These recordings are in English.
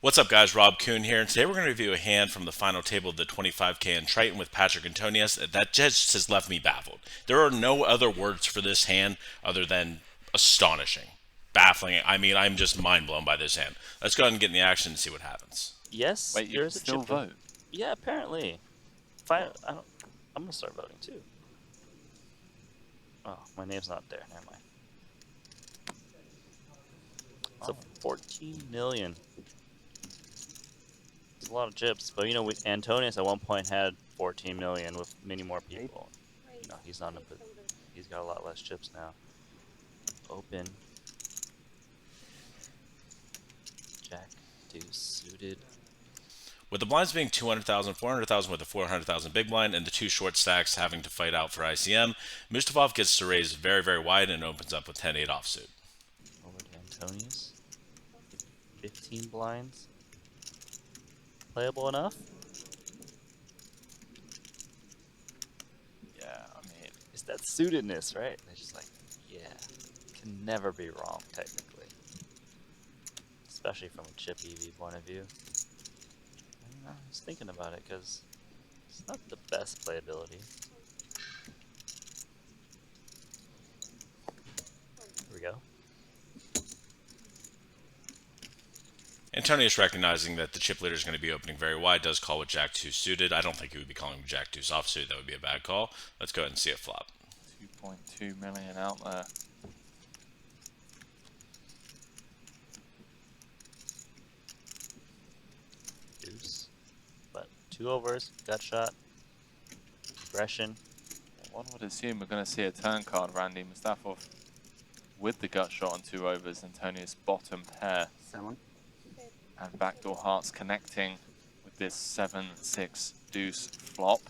What's up, guys? Rob Kuhn here, and today we're going to review a hand from the final table of the 25K in Triton with Patrick Antonius. That just has left me baffled. There are no other words for this hand other than astonishing, baffling. I mean, I'm just mind blown by this hand. Let's go ahead and get in the action and see what happens. Yes, Wait, you there can is a still chip leader. vote. Yeah, apparently. Fine. I don't. I'm gonna start voting too. Oh, my name's not there. Never mind. So 14 million. It's a lot of chips, but Antonius at one point had 14 million with many more people. He's not in a. He's got a lot less chips now. Open. Jack, deuce, suited. With the blinds being 200,000, 400,000 with a 400,000 big blind, and the two short stacks having to fight out for ICM, Mustafa gets to raise very, very wide and opens up with 10-8 offsuit. Over to Antonius. 15 blinds. Playable enough? Yeah, I mean, It's that suitedness, right? They're just like, yeah, can never be wrong, technically. Especially from a chip EV point of view. I don't know, I was thinking about it, because it's not the best playability. Here we go. Antonius, recognizing that the chip leader is going to be opening very wide, does call with Jack 2 suited. I don't think he would be calling Jack 2 offsuit. That would be a bad call. Let's go ahead and see it flop. 2.2 million out there. Deuce. But 2 overs, gut shot, aggression. One would assume we're going to see a turn card, Randy. Mustafa with the gut shot on 2 overs, Antonius bottom pair. 7. And backdoor hearts connecting with this 7-6 deuce flop.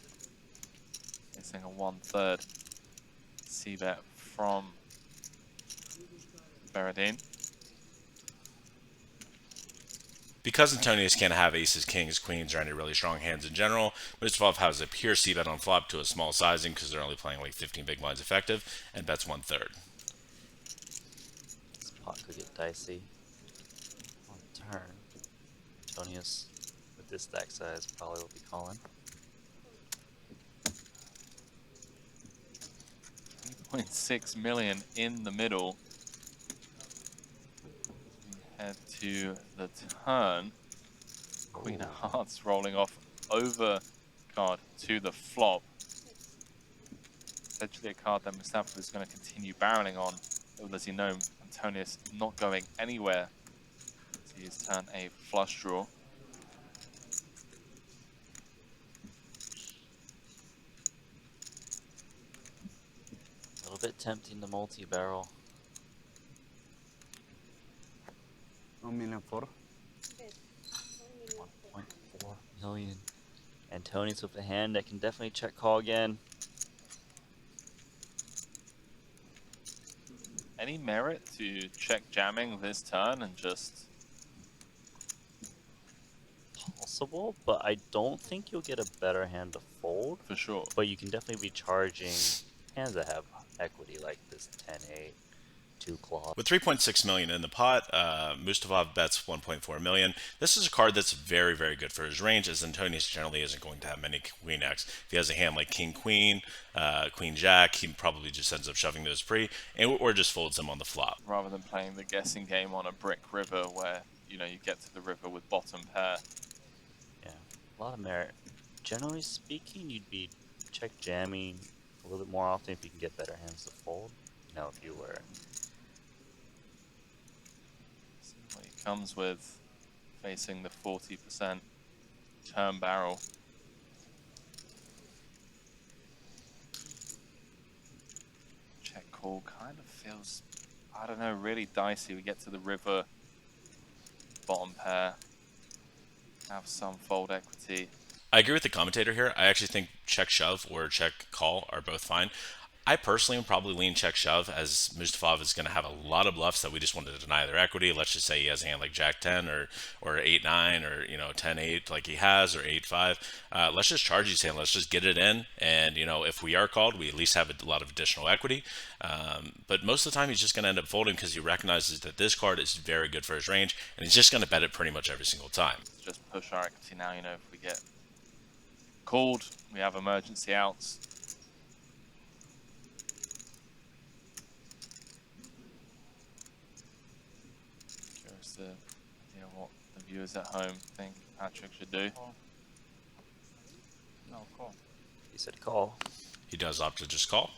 Missing a 1/3 c-bet from Beradine. Because Antonius can't have aces, kings, queens, or any really strong hands in general, Mustafa has a pure c-bet on flop to a small sizing because they're only playing like 15 big blinds effective, and bets 1/3. This pot could get dicey. On turn, Antonius, with this stack size, probably will be calling. 3.6 million in the middle. We head to the turn. Queen of Hearts rolling off over card to the flop. Essentially a card that Mustafa is going to continue barreling on. Little does he know, Antonius not going anywhere. He has turned a flush draw. A little bit tempting to multi-barrel. 1,000,004. 1.4 million. Antonius with a hand that can definitely check call again. Any merit to check jamming this turn and just... Possible, but I don't think you'll get a better hand to fold. For sure. But you can definitely be charging hands that have equity like this 10-8, 2 claw. With 3.6 million in the pot, Mustafa bets 1.4 million. This is a card that's very, very good for his range, as Antonius generally isn't going to have many queen X. If he has a hand like king queen, queen jack, he probably just ends up shoving those pre, or just folds them on the flop. Rather than playing the guessing game on a brick river where, you get to the river with bottom pair. Yeah, a lot of merit. Generally speaking, you'd be check jamming a little bit more often if you can get better hands to fold. If you were. See what he comes with, facing the 40% turn barrel. Check call kind of feels, I don't know, really dicey. We get to the river, bottom pair, have some fold equity. I agree with the commentator here. I actually think check shove or check call are both fine. I personally would probably lean check shove, as Mustafov is going to have a lot of bluffs that we just wanted to deny their equity. Let's just say he has a hand like Jack 10 or 8 9 or 10 8 like he has, or 8 5. Let's just charge his hand. Let's just get it in, and if we are called, we at least have a lot of additional equity. But most of the time, he's just going to end up folding because he recognizes that this card is very good for his range, and he's just going to bet it pretty much every single time. Just push our equity now. If we get called, we have emergency outs. Curious to hear what the viewers at home think Patrick should do. No, call. He said call. He does opt to just call.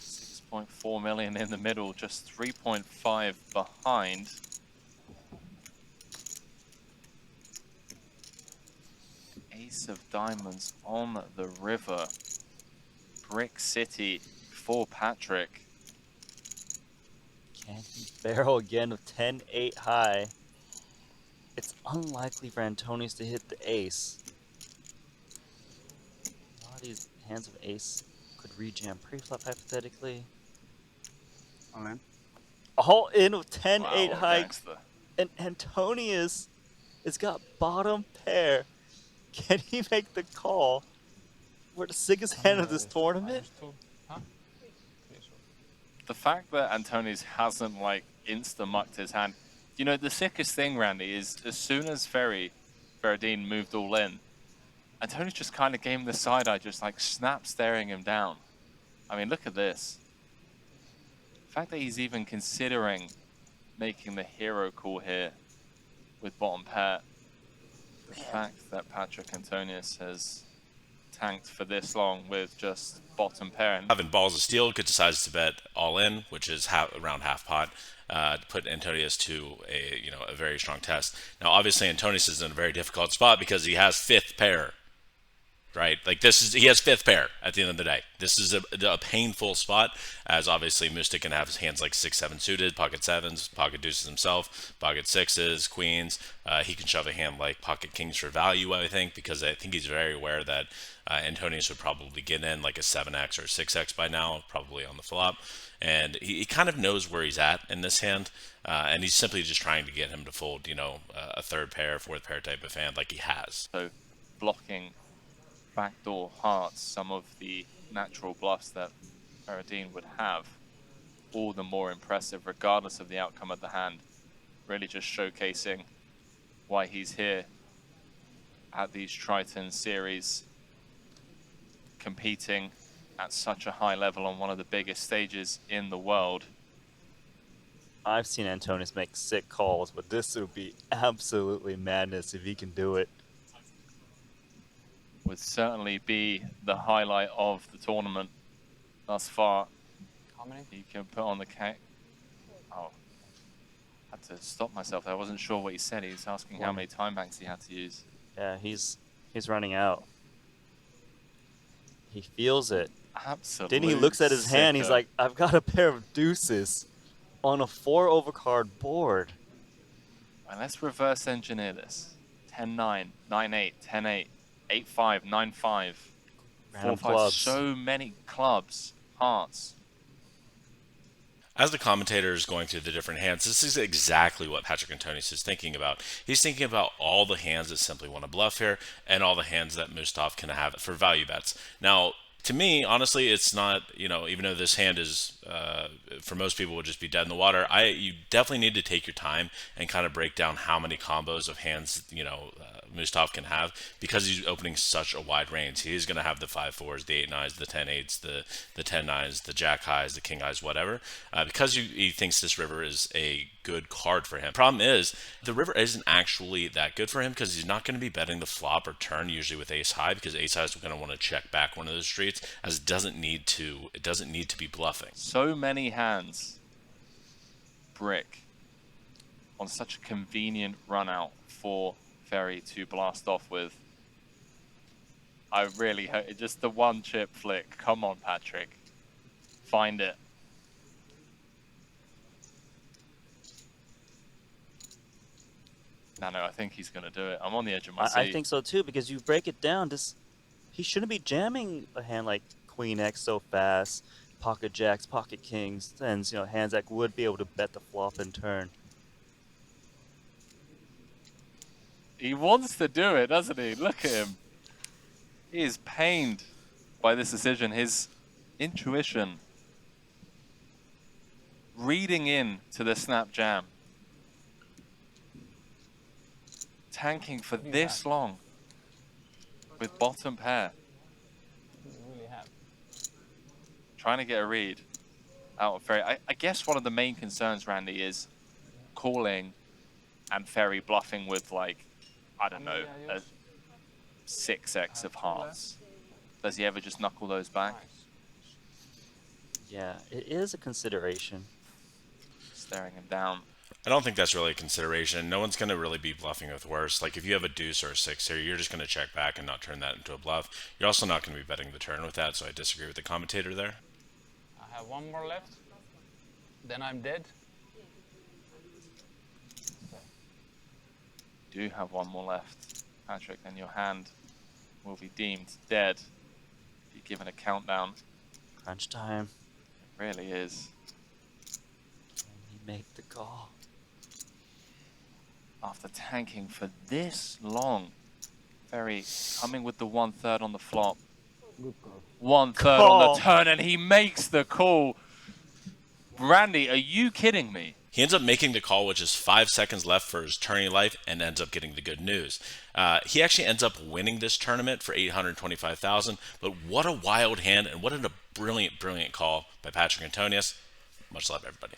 $6.4 million in the middle, just 3.5 behind. Ace of diamonds on the river. Brick City for Patrick. Can he barrel again with 10-8 high? It's unlikely for Antonius to hit the ace. A lot of these hands of ace could rejam pre-flop hypothetically. All in. All in with 10-8 Wow, high. gangster. And Antonius has got bottom pair. Can he make the call? We're the sickest hand of this tournament. The fact that Antonius hasn't insta-mucked his hand. The sickest thing, Randy, is as soon as Ferradine moved all in, Antonius just kind of gave him the side eye, just snap staring him down. I mean, look at this. The fact that he's even considering making the hero call here with bottom pair. The fact that Patrick Antonius has tanked for this long with just bottom pair. And Having balls of steel, could decides to bet all in, which is around half pot, to put Antonius to a very strong test. Now, obviously, Antonius is in a very difficult spot because he has fifth pair, right? He has fifth pair at the end of the day. This is a painful spot, as obviously Musta can have his hands like 6 7 suited, pocket sevens, pocket deuces himself, pocket sixes, queens. He can shove a hand like pocket kings for value, I think, because I think he's very aware that Antonius would probably get in like a 7x or 6x by now, probably on the flop. And he kind of knows where he's at in this hand, and he's simply just trying to get him to fold, a third pair, fourth pair type of hand like he has. so blocking backdoor hearts, some of the natural bluffs that Ferradine would have, all the more impressive regardless of the outcome of the hand. Really just showcasing why he's here at these Triton series, competing at such a high level on one of the biggest stages in the world. I've seen Antonius make sick calls, but this would be absolutely madness if he can do it. Would certainly be the highlight of the tournament thus far. How many? He can put on the cake. Oh, had to stop myself there. I wasn't sure what he said. He was asking how many time banks he had to use. Yeah, he's running out. He feels it. Absolutely. Then he looks at his hand. He's like, I've got a pair of deuces on a 4 overcard board. Right, let's reverse engineer this. 10-9, 9-8, 10-8, 8-5, 9-5, Random 4-5. clubs. So many clubs, hearts. As the commentator is going through the different hands, this is exactly what Patrick Antonius is thinking about. He's thinking about all the hands that simply want to bluff here, and all the hands that Mustaf can have for value bets. Now, to me, honestly, it's not, even though this hand is, for most people, would just be dead in the water, you definitely need to take your time and kind of break down how many combos of hands, Mustaf can have, because he's opening such a wide range. He's going to have the 5-4s, the 8-9s, the 10-8s, the 10-9s, the jack-highs, the king-highs, whatever, because he thinks this river is a good card for him. Problem is, the river isn't actually that good for him because he's not going to be betting the flop or turn usually with ace-high, because ace-high is going to want to check back one of those streets, as it doesn't need to be bluffing. So many hands. Brick. On such a convenient run out for Ferry to blast off with. I really hope, just the one chip flick. Come on, Patrick. Find it. No, I think he's going to do it. I'm on the edge of my I seat. think so too, because you break it down, he shouldn't be jamming a hand like Queen X so fast, pocket jacks, pocket kings, tens, hands that would be able to bet the flop and turn. He wants to do it, doesn't he? Look at him. He is pained by this decision. His intuition reading in to the snap jam. Tanking for this long with bottom pair. Really have. Trying to get a read out of Ferry. I guess one of the main concerns, Randy, is calling and Ferry bluffing with, like, I don't know, a 6x of hearts. Does he ever just knuckle those back? Yeah, it is a consideration. Staring him down. I don't think that's really a consideration. No one's going to really be bluffing with worse. Like, if you have a deuce or a six here, you're just going to check back and not turn that into a bluff. You're also not going to be betting the turn with that, so I disagree with the commentator there. I have one more left. Then I'm dead. Do have one more left, Patrick, and your hand will be deemed dead. Be given a countdown. Crunch time. It really is. Can he make the call? After tanking for this long, Ferry coming with the 1/3 on the flop. Good call. 1/3 on the turn, and he makes the call. Randy, are you kidding me? He ends up making the call with just 5 seconds left for his tourney life and ends up getting the good news. He actually ends up winning this tournament for $825,000, but what a wild hand and what a brilliant, brilliant call by Patrick Antonius. Much love, everybody.